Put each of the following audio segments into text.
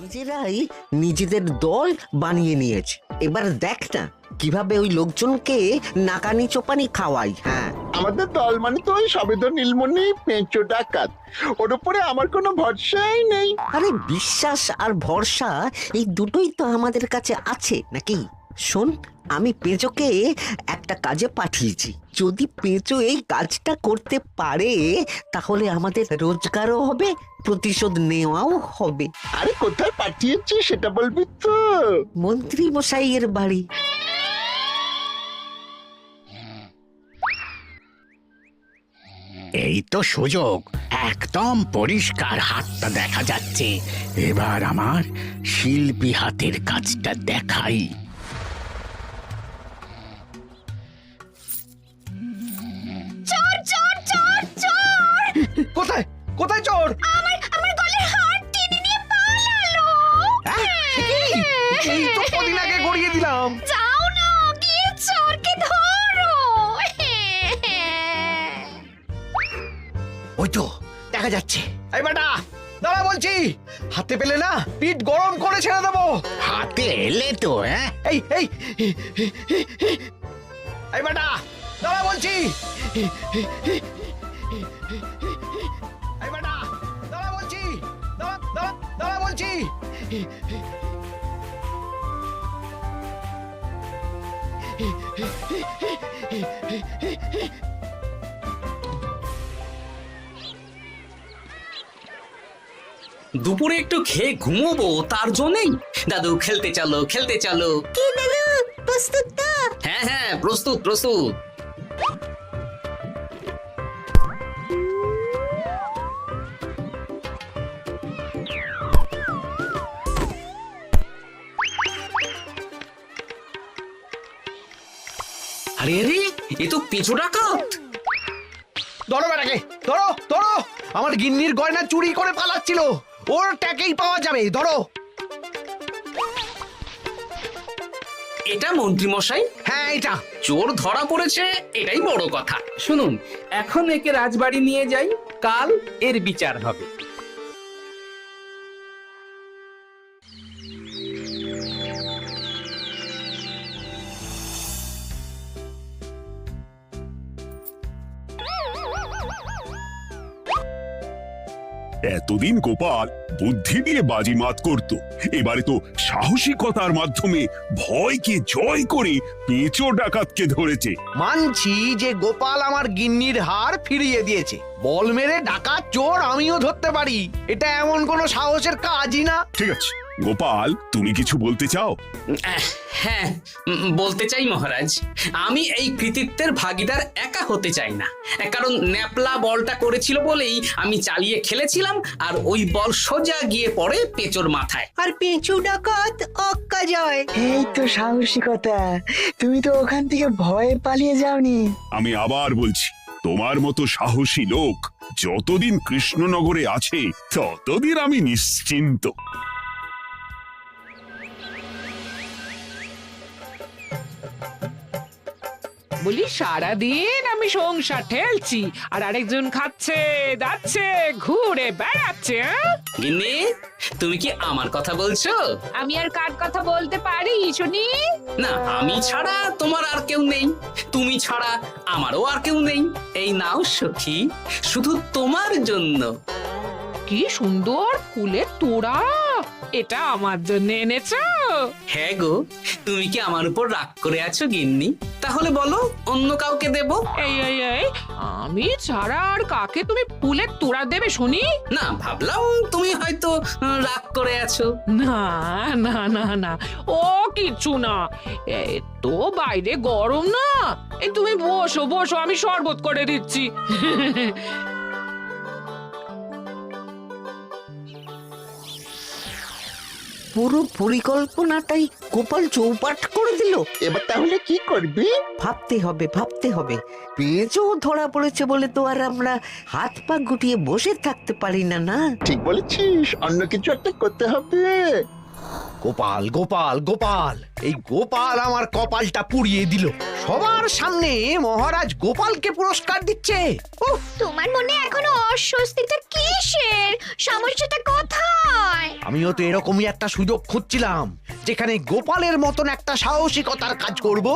নিজেরাই নিজেদের দল বানিয়ে নিয়েছে। এবার দেখ না কিভাবে ওই লোকজনকে নাকানি চোপানি খাওয়াই। হ্যাঁ, আমাদের দল মানে তো ওই সবেদন নীলমণি পেঁচো ডাকাত, ওর উপরে আমার কোনো ভরসাই নেই। আরে বিশ্বাস আর ভরসা এই দুটোই তো আমাদের কাছে আছে নাকি? শোন, আমি পেঁচোকে একটা কাজে পাঠিয়েছি। যদি পেঁচো এই কাজটা করতে পারে তাহলে আমাদের রোজগারও হবে, প্রতিশোধ নেওয়াও হবে। আরে কোথায় পাঠিয়েছি সেটা বলবি তো? মন্ত্রী মশাইয়ের বাড়ি। এই তো সুযোগ, একদম পরিষ্কার হাতটা দেখা যাচ্ছে। এবার আমার শিল্পী হাতের কাজটা দেখাই। চোর চোর চোর চোর! কোথায় কোথায় চোর? আমার গলার হার টেনে নিয়ে পালালো। এই তো কদিন আগে গড়িয়ে দিলাম। যাও না, গিয়ে চোরকে ধরো। ওই তো দেখা যাচ্ছে। এই বেটা দাঁড়া বলছি, হাতে পেলে না পিঠ গরম করে ছেড়ে দেবো। হাতে এলে তো এই এই এই বেটা দাঁড়া বলছি। এই বেটা দাঁড়া বলছি, দাঁড়া বলছি। দুপুরে একটু খেয়ে ঘুমোবো, তার জন্যই। দাদু খেলতে চলো, খেলতে চলো। কি দাদু, প্রস্তুত তো? হ্যাঁ হ্যাঁ, প্রস্তুত প্রস্তুত। আরে আরে, এ তো পিছু ডাকাত। ধরো বেটাকে, ধরো ধরো। আমার গিন্নির গয়না চুরি করে পালাচ্ছিল, ওর ট্যাকেই পাওয়া যাবে। ধরো। এটা মন্ত্রী মশাই? হ্যাঁ এটা। চোর ধরা পড়েছে, এটাই বড় কথা। শুনুন, এখন একে রাজবাড়ি নিয়ে যাই, কাল এর বিচার হবে। এতদিন গোপাল বুদ্ধি দিয়ে বাজিমাত করত, এবারে তো সাহসিকতার মাধ্যমে ভয়কে জয় করে পেঁচো ডাকাতকে ধরেছে। মানছি যে গোপাল আমার গিন্নির হার ফিরিয়ে দিয়েছে। বল মেরে ডাকাত চোর আমিও ধরতে পারি, এটা এমন কোনো সাহসের কাজই না। ঠিক আছে গোপাল, তুমি কিছু বলতে চাও? হ্যাঁ, বলতে চাই মহারাজ। আমি এই কৃতিত্বের ভাগীদার একা হতে চাই না। কারণ ন্যাপলা বলটা করেছিল বলেই আমি চালিয়ে খেলেছিলাম, আর ওই বল সোজা গিয়ে পড়ে পেঁচোর মাথায়। আর পেঁচু ডাকাত অক্কা যায়। এই তো সাহসিকতা, তুমি তো ওখান থেকে ভয়ে পালিয়ে যাওনি। আমি আবার বলছি, তোমার মতো সাহসী লোক যতদিন কৃষ্ণনগরে আছে ততদিন আমি নিশ্চিন্ত। বলি সারাদিন আমি সংসার ঠেলছি আর আরেকজন খাচ্ছে দাচ্ছে ঘুরে বেড়াচ্ছে। গিন্নি, তুমি কি আমার কথা বলছো? আমি আর কার কথা বলতে পারি শুনি? না, আমি ছাড়া তোমার আর কেউ নেই, তুমি ছাড়া আমারও আর কেউ নেই। এই নাও সখী, শুধু তোমার জন্য। কি সুন্দর ফুলের তোড়া, এটা আমার জন্য এনেছো? হ্যাঁ গো, তুমি কি আমার উপর রাগ করে আছো গিন্নি? তাহলে বলো, অন্য কাউকে দেব? এই এই এই, আমি ছাড়া আর কাকে তুমি ফুলের তোড়া দেবে শুনি? না, ভাবলাম তুমি হয়তো রাগ করে আছো। না না না না, ও কিচ্ছু না। এই তো বাইরে গরম না, এই তুমি বসো বসো, আমি শরবত করে দিচ্ছি। পুরো পরিকল্পনাটাই গোপাল চৌপাট করে দিল। এবার তাহলে কি করবি? ভাবতে হবে, ভাবতে হবে। পেঁচো ধরা পড়েছে বলে তো আর আমরা হাত পা গুটিয়ে বসে থাকতে পারি না। না, ঠিক বলেছিস, অন্য কিছু একটা করতে হবে। গোপাল গোপাল গোপাল, এই গোপাল আমার কপালটা পুড়িয়ে দিল। সবার সামনে মহারাজ গোপালকে পুরস্কার দিচ্ছে। উফ, তোমার মনে এখনো অস্বস্তিটা কিসের? সমস্যাটা কোথায়? আমিও তো এরকমই একটা সুযোগ খুঁজছিলাম, যেখানে গোপালের মতন একটা সাহসিকতার কাজ করব,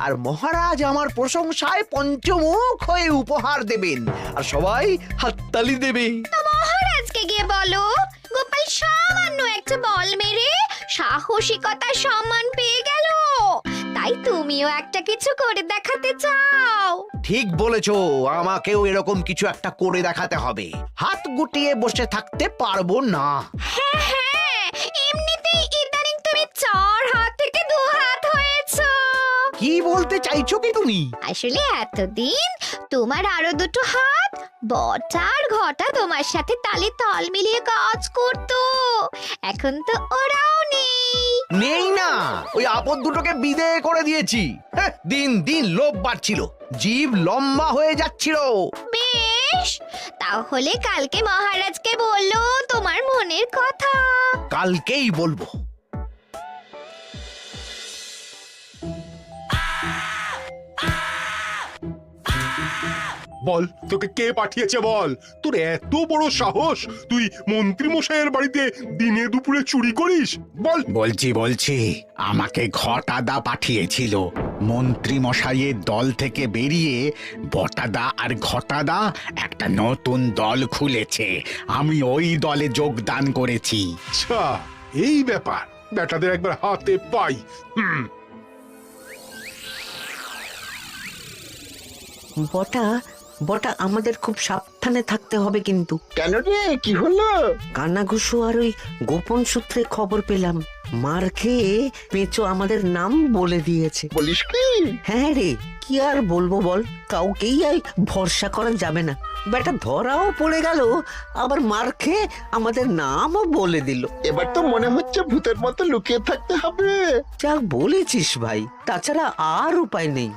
আর মহারাজ আমার প্রশংসায় পঞ্চমুখ হয়ে উপহার দেবেন, আর সবাই হাততালি দেবে। তো মহারাজকে গিয়ে বলো, গোপাল সামান্য একটা বল মেরে সাহসিকতার সম্মান পেয়ে গেল, তাই তুমিও একটা কিছু করে দেখাতে চাও। ঠিক বলেছো, আমাকেও এরকম কিছু একটা করে দেখাতে হবে। হাত গুটিয়ে বসে থাকতে পারবো না। হ্যাঁ হ্যাঁ, এমনিতেই ইদানিং তুমি 4 হাত থেকে 2 হাত হয়েছো। কি বলতে চাইছো কি তুমি? আসলে এতদিন তোমার আরো 2টো হাত বটা আর ঘটা তোমার সাথে তালে তাল মিলিয়ে কাজ করতো, এখন তো ওরাও নেই। নেই না, ওই আপদ দুটোকে বিদেয় করে দিয়েছি। হ্যাঁ, দিন দিন লোভ বাড়ছিল, জীব লম্বা হয়ে যাচ্ছিল। বেশ, তাহলে কালকে মহারাজকে বললো তোমার মনের কথা। কালকেই বলবো। বল, তোকে কে পাঠিয়েছে বল? তোর এত বড় সাহস, তুই মন্ত্রী মশাইয়ের বাড়িতে দিনে দুপুরে চুরি করিস? বল। বলছি আমাকে ঘটাদা পাঠিয়েছিল। মন্ত্রী মশাইয়ের দল থেকে বেরিয়ে বটাদা আর ঘটাদা একটা নতুন দল খুলেছে, আমি ওই দলে যোগদান করেছি। আচ্ছা, এই ব্যাপার। বেটাদের একবার হাতে পাই। বটা বটা আমাদের খুব সাবধানে থাকতে হবে কিন্তু। কেন রে, কি হলো? কানাঘুষো আর ওই গোপন সূত্রে খবর পেলাম, মার খেয়ে পেঁচো আমাদের নাম বলে দিয়েছে। বলিস কি? হ্যাঁ রে, কি আর বলবো বল, কাউকেই আর ভরসা করা যাবে না। বেটা ধরাও পড়ে গেল, আবার মার খেয়ে আমাদের নামও বলে দিল। এবার তো মনে হচ্ছে ভূতের মতো লুকিয়ে থাকতে হবে। যা বলেছিস ভাই, তাছাড়া আর উপায় নেই।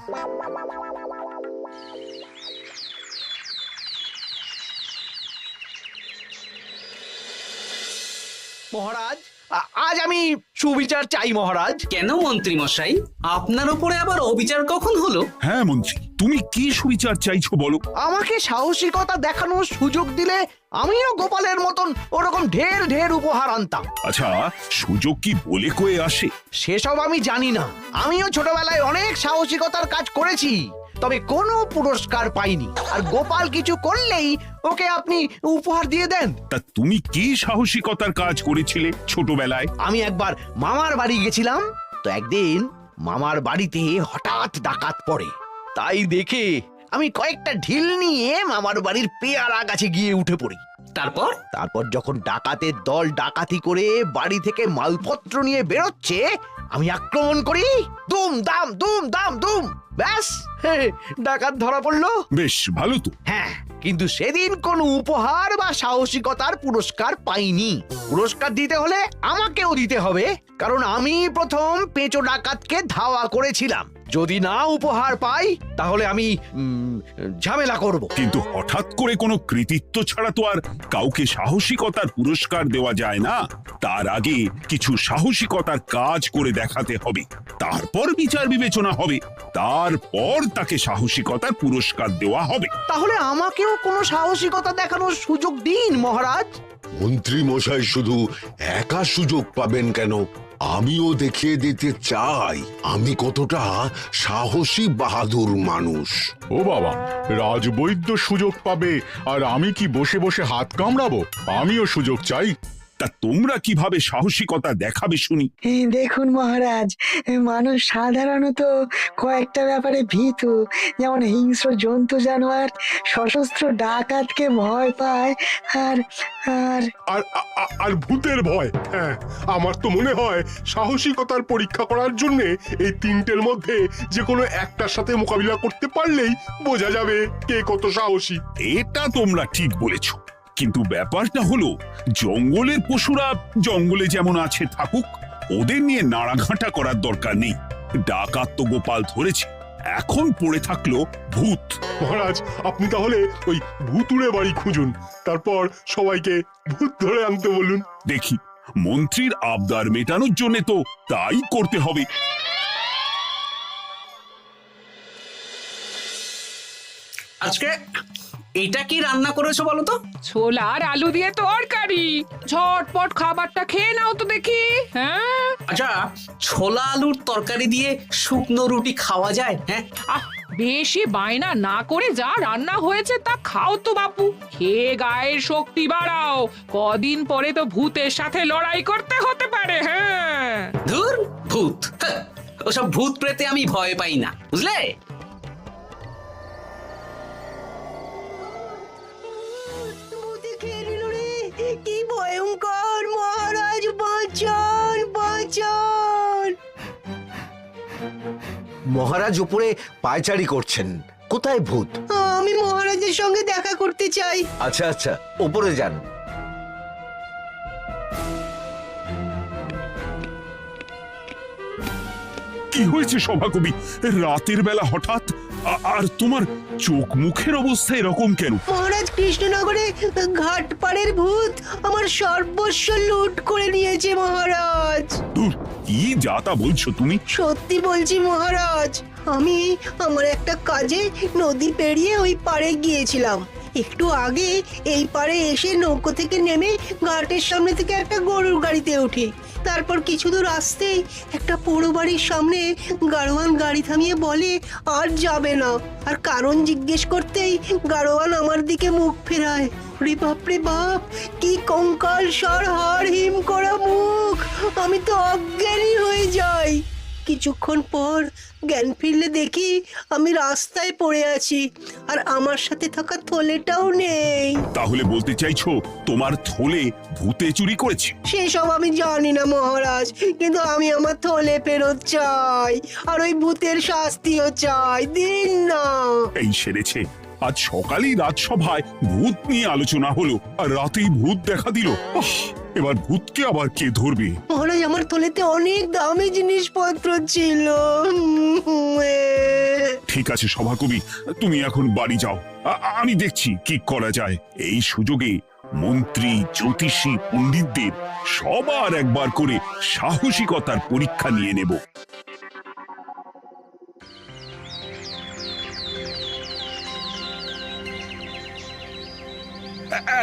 মহারাজ, আজ আমি সুবিচার চাই মহারাজ। কেন মন্ত্রী মশাই, আপনার উপরে আবার অবিচার কখন হলো? হ্যাঁ মন্ত্রী, তুমি কি সুবিচার চাইছো বলো? আমাকে সাহসিকতা দেখানোর সুযোগ দিলে আমিও গোপালের মতন ওরকম ঢের ঢের উপহার আনতাম। আচ্ছা, সুযোগ কি বলে কয়ে আসে? সেসব আমি জানি না। আমিও ছোটবেলায় অনেক সাহসিকতার কাজ করেছি, তবে কোনো পুরস্কার পাইনি। আর গোপাল কিছু করলেই ওকে আপনি উপহার দিয়ে দেন। তা তুমি কি সাহসিকতার কাজ করেছিলে ছোটবেলায়? আমি একবার মামার বাড়ি গেছিলাম, তো একদিন মামার বাড়িতে হঠাৎ ডাকাত পড়ে। তাই দেখে আমি কয়েকটা ঢিল নিয়ে মামার বাড়ির পেয়ারা গাছে গিয়ে উঠে পড়ি। তারপর যখন ডাকাতের দল ডাকাতি করে বাড়ি থেকে মালপত্র নিয়ে বেরোচ্ছে, আমি আক্রমণ করি। দুম দাম দুম দাম দুম, ব্যাস, ডাকাত ধরা পড়লো। বেশ ভালো তো। হ্যাঁ, কিন্তু সেদিন কোনো উপহার বা সাহসিকতার পুরস্কার পাইনি। পুরস্কার দিতে হলে আমাকেও দিতে হবে, কারণ আমি প্রথম পেঁচো ডাকাতকে ধাওয়া করেছিলাম। যদি না উপহার পাই তাহলে আমি ঝামেলা করব। কিন্তু হঠাৎ করে কোনো কৃতিত্ব ছাড়া তো আর কাউকে সাহসিকতার পুরস্কার দেওয়া যায় না। তার আগে কিছু সাহসিকতার কাজ করে দেখাতে হবে, তারপর বিচার বিবেচনা হবে, তারপর তাকে সাহসিকতার পুরস্কার দেওয়া হবে। তাহলে আমাকেও কোনো সাহসিকতা দেখানোর সুযোগ দিন মহারাজ। মন্ত্রী মশাই শুধু একা সুযোগ পাবেন কেন, আমিও দেখিয়ে দিতে চাই আমি কতটা সাহসী বাহাদুর মানুষ। ও বাবা, রাজবৈদ্য সুযোগ পাবে আর আমি কি বসে বসে হাত কামড়াবো? আমিও সুযোগ চাই। তা তোমরা কিভাবে সাহসিকতা দেখাবে শুনি? দেখুন মহারাজ, মানুষ সাধারণত কয়েকটা ব্যাপারে ভীতু, যেমন হিংস্র জন্তু জানোয়ার, সশস্ত্র ডাকাতকে ভয় পায়, আর আর আর আর ভূতের ভয়। হ্যাঁ, আমার তো মনে হয় সাহসিকতার পরীক্ষা করার জন্য এই তিনটের মধ্যে যে কোনো একটার সাথে মোকাবিলা করতে পারলেই বোঝা যাবে কে কত সাহসী। এটা তোমরা ঠিক বলেছ, কিন্তু ব্যাপারটা হলো জঙ্গলের পশুরা জঙ্গলে যেমন আছে থাকুক, ওদের নিয়ে নাড়াঘাটা করার দরকার নেই। ডাকাত তো গোপাল ধরেছে, এখন পড়ে থাকলো ভূত। মহারাজ, আপনি তাহলে ওই ভূতুড়ে বাড়ি খুঁজুন, তারপর সবাইকে ভূত ধরে আনতে বলুন। দেখি মন্ত্রীর আবদার মেটানোর জন্য তো তাই করতে হবে। আজকে এটা কি রান্না করেছো বলো তো? ছোলা আর আলু দিয়ে তরকারি। ঝটপট খাবারটা খেয়ে নাও তো দেখি। হ্যাঁ, আচ্ছা, ছোলা আলুর তরকারি দিয়ে শুকনো রুটি খাওয়া যায়? হ্যাঁ, আহ, বেশি বায়না না করে যা রান্না হয়েছে তা খাও তো বাপু। খেয়ে গায়ের শক্তি বাড়াও, কদিন পরে তো ভূতের সাথে লড়াই করতে হতে পারে। হ্যাঁ, ধুর ভূত, হ্যাঁ, ওসব ভূত প্রেতে আমি ভয় পাই না, বুঝলে? কি ভয়ঙ্কর! মহারাজ বাঁচান, বাঁচান! মহারাজ উপরে পায়চারি করছেন, কোথায় ভূত? আমি মহারাজের সঙ্গে দেখা করতে চাই। আচ্ছা আচ্ছা, উপরে যান। কি হয়েছে সভাকবি? রাতের বেলা হঠাৎ আর তোমার চোখ মুখের অবস্থা এরকম কেন? মহারাজ, কৃষ্ণনগরে ঘাটপাড়ের ভূত আমার সর্বস্ব লুট করে নিয়েছে মহারাজ। ধুর, কি যা তা বলছো তুমি? সত্যি বলছি মহারাজ, আমি আমার একটা কাজে নদী পেরিয়ে ওই পাড়ে গিয়েছিলাম। একটু আগে এই পাড়ে এসে নৌকো থেকে নেমে ঘাটের সামনে থেকে একটা গরুর গাড়িতে উঠি। তারপর কিছু দূর আসতেই একটা পোড়ো বাড়ির সামনে গাড়োয়ান গাড়ি থামিয়ে বলে আর যাবে না। আর কারণ জিজ্ঞেস করতেই গাড়োয়ান আমার দিকে মুখ ফেরায়। রে বাপ রে বাপ, কি কঙ্কাল সার হাড় হিম করা মুখ! আমি তো অজ্ঞানী হয়ে যাই। কিছুক্ষণ পর জ্ঞান ফিরলে দেখি আমি রাস্তায় পড়ে আছি, আর আমার সাথে থাকা থলেটাও নেই। তাহলে বলতে চাইছো তোমার থলে ভূতে চুরি করেছে? সেসব আমি জানি না মহারাজ, কিন্তু আমি আমার থলে ফেরত চাই, আর ওই ভূতের শাস্তিও চাই। দিন না। এই সেরেছে, আজ সকালেই রাজসভায় ভূত নিয়ে আলোচনা হলো, আর রাতেই ভূত দেখা দিল। এবার ভূতকে আবার কে ধরবে? মহারাজ, আমার থলেতে অনেক দামি জিনিসপত্র ছিল। ঠিক আছে সভাকবি, তুমি এখন বাড়ি যাও, আমি দেখছি কি করা যায়। এই সুযোগে মন্ত্রী, জ্যোতিষী, পণ্ডিতদের সবার একবার করে সাহসিকতার পরীক্ষা নিয়ে নেব।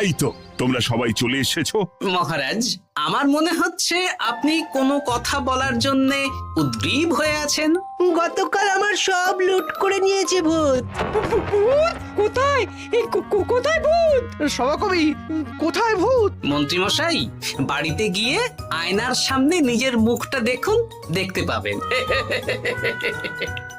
এই তো তোমরা সবাই চলে এসেছো। মহারাজ, আমার মনে হচ্ছে আপনি কোনো কথা বলার জন্য উদ্গ্রীব হয়ে আছেন। গতকাল আমার সব লুট করে নিয়েছে ভূত। কোথায়? কোথায় ভূত? সভাকবি, কোথায় ভূত? মন্ত্রী মশাই, বাড়িতে গিয়ে আয়নার সামনে নিজের মুখটা দেখুন, দেখতে পাবেন।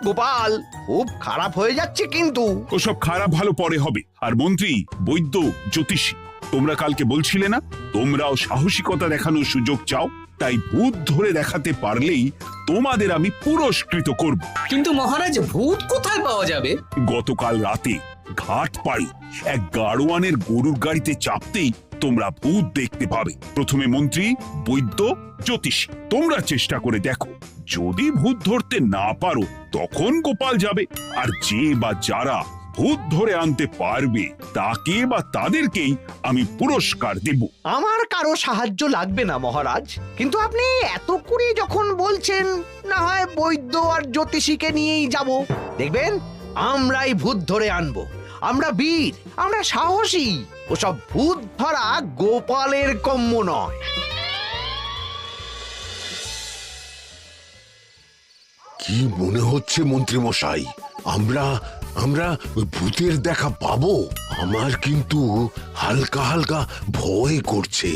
গোপাল, খুব খারাপ হয়ে যাচ্ছে কিন্তু। ওসব খারাপ ভালো পরে হবে। আর মন্ত্রী, বৈদ্য, জ্যোতিষী, তোমরা কালকে বলছিলে না তোমরাও সাহসিকতা দেখানোর সুযোগ চাও? তাই ভূত ধরে দেখাতে পারলেই তোমাদের আমি পুরস্কৃত করব। কিন্তু মহারাজ, ভূত কোথায় পাওয়া যাবে? গতকাল রাতে ঘাট পাড়ি এক গাড়োয়ানের গরুর গাড়িতে চাপতেই তোমরা ভূত দেখতে পাবে। প্রথমে মন্ত্রী, বৈদ্য, জ্যোতিষী, তোমরা চেষ্টা করে দেখো। যদি ভূত ধরতে না পারো তখন গোপাল যাবে, আর যে বা যারা ভূত ধরে আনতে পারবে তাকে বা তাদেরকেই আমি পুরস্কার দেব। আমার কারো সাহায্য লাগবে না মহারাজ, কিন্তু আপনি এত করে যখন বলছেন, না হয় বৈদ্য আর জ্যোতিষীকে নিয়েই যাব। দেখবেন, আমরাই ভূত ধরে আনবো। আমরা বীর, আমরা সাহসী। ওসব ভূত ধরা গোপালের কম্য নয়। কি মনে হচ্ছে মন্ত্রী মশাই, আমরা আমরা ওই ভূতের দেখা পাবো? আমার কিন্তু হালকা হালকা ভয় করছে,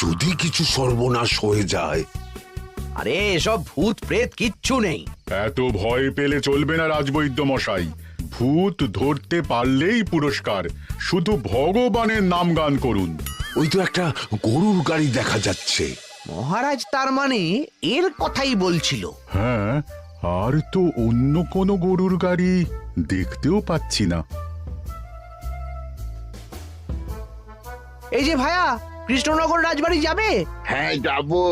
যদি কিছু সর্বনাশ হয়ে যায়। আরে এসব ভূত প্রেত কিচ্ছু নেই। এত ভয় পেলে চলবে না রাজবৈদ্য মশাই। ভূত ধরতে পারলেই পুরস্কার, শুধু ভগবানের নাম গান করুন। ওই তো একটা গরুর গাড়ি দেখা যাচ্ছে। মহারাজ তার মানে এর কথাই বলছিল। হ্যাঁ, আর তো অন্য কোনো গরুর গাড়ি দেখতেও পাচ্ছি না। এই যে ভায়া, কৃষ্ণনগর রাজবাড়ি যাবে? হ্যাঁ যাবো,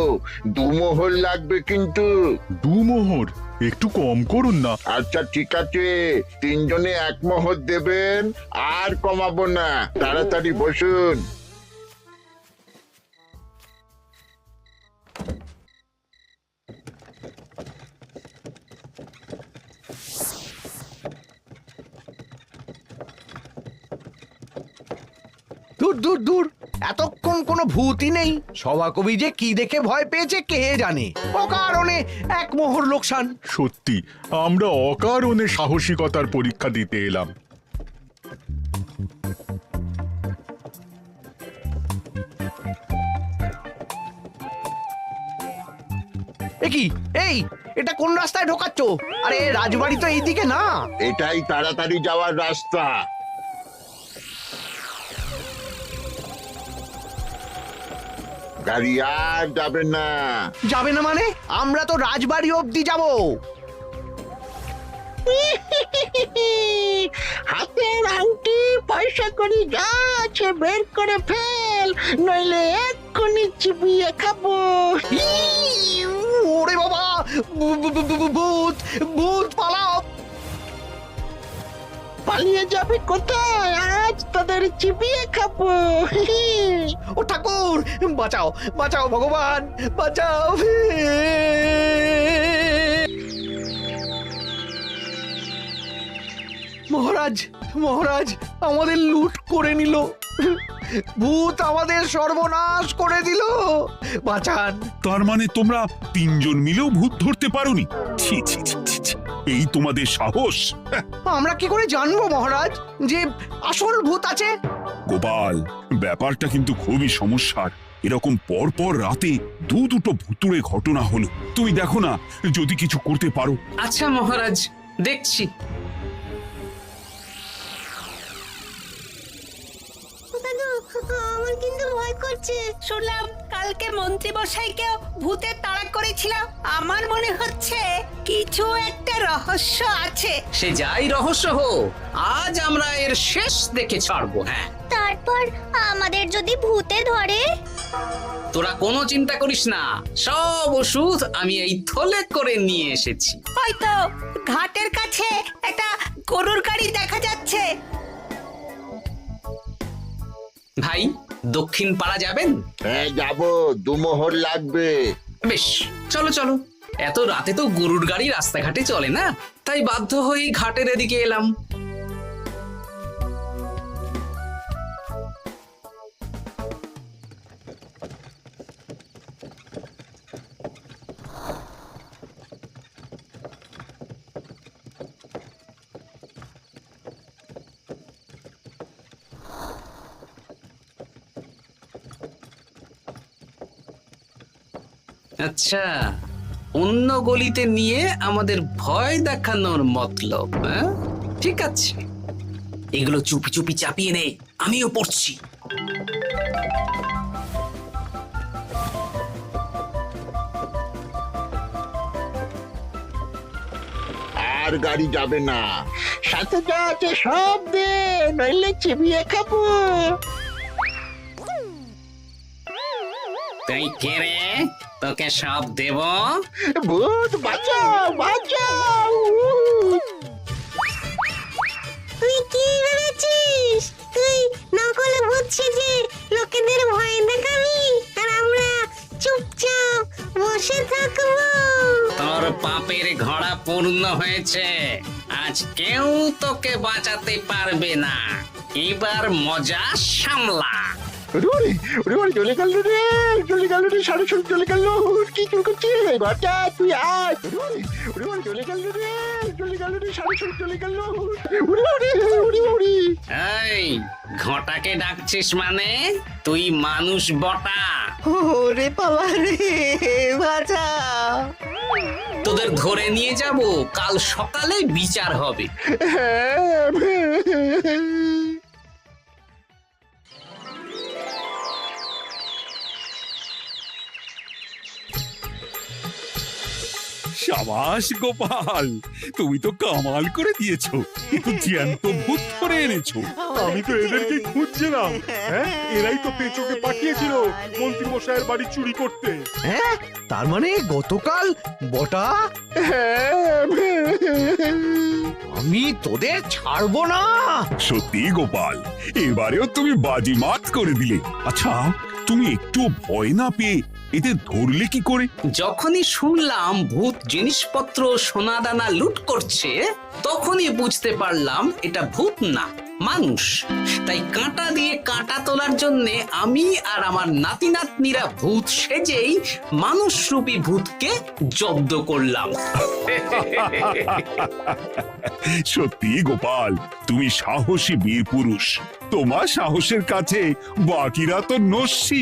2 মোহর লাগবে কিন্তু। 2 মোহর একটু কম করুন না। আচ্ছা ঠিক আছে, 3 জনে 1 মোহর দেবেন, আর কমাবো না। তাড়াতাড়ি বসুন। দূর দূর এতক্ষণ কোনো ভূতই নেই। সভাকবি যে কি দেখে ভয় পেয়েছে কে জানে। অকারণে এক মোহর লোকসান। সত্যি আমরা অকারণে সাহসিকতার পরীক্ষা দিতে এলাম। কি এই এটা কোন রাস্তায় ঢোকাচ্ছ? আরে রাজবাড়ি তো এইদিকে না। এটাই তাড়াতাড়ি যাওয়ার রাস্তা। গাড়ি আর যাবে না। যাবে না মানে? আমরা তো রাজবাড়ি অবধি যাব। হাতের আংটি পয়সা করি যা আছে বের করে ফেল, নইলে এক্ষুনি চিবিয়ে খাবো। ওরে বাবা, ভূত ভূত পালাও। পালিয়ে যাবে কোথায়? আজ তোদের চিবিয়ে খাবো। ও ঠাকুর, বাঁচাও বাঁচাও ভগবান বাঁচাও। মহারাজ মহারাজ, আমাদের লুট করে নিল। ভূত আমাদের সর্বনাশ করে দিল। বাঁচান। তার মানে তোমরা তিনজন মিলেও ভূত ধরতে পারোনি? ছি ছি ছি ছি ছি। এই তোমাদের সাহস! আমরা কি করে জানবো মহারাজ যে আসল ভূত আছে? গোপাল, ব্যাপারটা কিন্তু খুবই সমস্যার। এরকম পর পর রাতে দুটো ভুতুড়ে ঘটনা হলো। তুমি দেখো না যদি কিছু করতে পারো। আচ্ছা মহারাজ, দেখছি। আমার কিন্তু ভয় করছে। শুনলাম কালকে মন্ত্রী মশাইকেও ভূতের তাড়া করেছিল। আমার মনে হচ্ছে কিছু একটা রহস্য আছে। সে যাই রহস্য হোক, আজ আমরা এর শেষ দেখে ছাড়বো। হ্যাঁ, তারপর আমাদের যদি ভূতে ধরে? তোরা কোনো চিন্তা করিস না, সব ওষুধ আমি এই থলে করে নিয়ে এসেছি। হয়তো ঘাটের কাছে একটা গরুর গাড়ি দেখা যাচ্ছে। ভাই, দক্ষিণ পাড়া যাবেন? হ্যাঁ যাবো, দুমোহর লাগবে। বেশ, চলো চলো। এত রাতে তো গরুর গাড়ি রাস্তাঘাটে চলে না, তাই বাধ্য হয়ে ঘাটের এদিকে এলাম। আচ্ছা, অন্য গলিতে নিয়ে আমাদের ভয় দেখানোর মতলব? হ্যাঁ, ঠিক আছে, এগুলো চুপি চুপি চাপিয়ে নে, আমিও পড়ছি। আর গাড়ি যাবে না। সাথে যা আছে সব দে, নইলে চিবিয়ে খাবো। তুই কে রে? তোকে সব দেব? ভূত বাঁচাও বাঁচাও। তুই কি ভেবেছিস? তুই নকল ভূত সেজে লোকেদের ভয় দেখাবি আর আমরা চুপচাপ বসে থাকবো? তোর পাপের ঘোড়া পূর্ণ হয়েছে। আজ কেউ তোকে বাঁচাতে পারবে না। এবার মজা সামলা। চলে গেল রে, চলে গেল রে, সাড়ে চলে গেল। কি চুল করছিস বাচ্চা? তুই আয়। চলে গেল রে, চলে গেল রে, সাড়ে চলে গেল। এই ঘটাকে ডাকছিস মানে? তুই মানুষ বটা। ওরে বাবা রে, বাঁচা। তোদের ধরে নিয়ে যাব, কাল সকালে বিচার হবে। সাবাস গোপাল, তুমি তো কামাল করে দিয়েছো। কিন্তু জ্যান্ত ভূত ধরে এনেছো। আমি তো এদেরকে খুঁজছিলাম। হ্যাঁ, এরাই তো পেঁচোকে পাঠিয়েছিল মন্ত্রী মশাইয়ের বাড়ি চুরি করতে। হ্যাঁ, তার মানে গতকাল বটা। আমি তোদের ছাড়বো না। সত্যি গোপাল, এবারেও তুমি বাজিমাত করে দিলে। আচ্ছা, তুমি একটু ভয় না পেয়ে এদের ধরলে কি করে? যখনই শুনলাম ভূত জিনিসপত্র সোনাদানা লুট করছে, তখনই বুঝতে পারলাম এটা ভূত না, মানুষ। তাই কাঁটা দিয়ে কাঁটা তোলার জন্যে আমি আর আমার নাতি নাতনিরা ভূত সেজেই মানুষরূপী ভূতকে জব্দ করলাম। সত্যি গোপাল, তুমি সাহসী বীর পুরুষ। তোমার সাহসের কাছে বাকিরা তো নস্যি।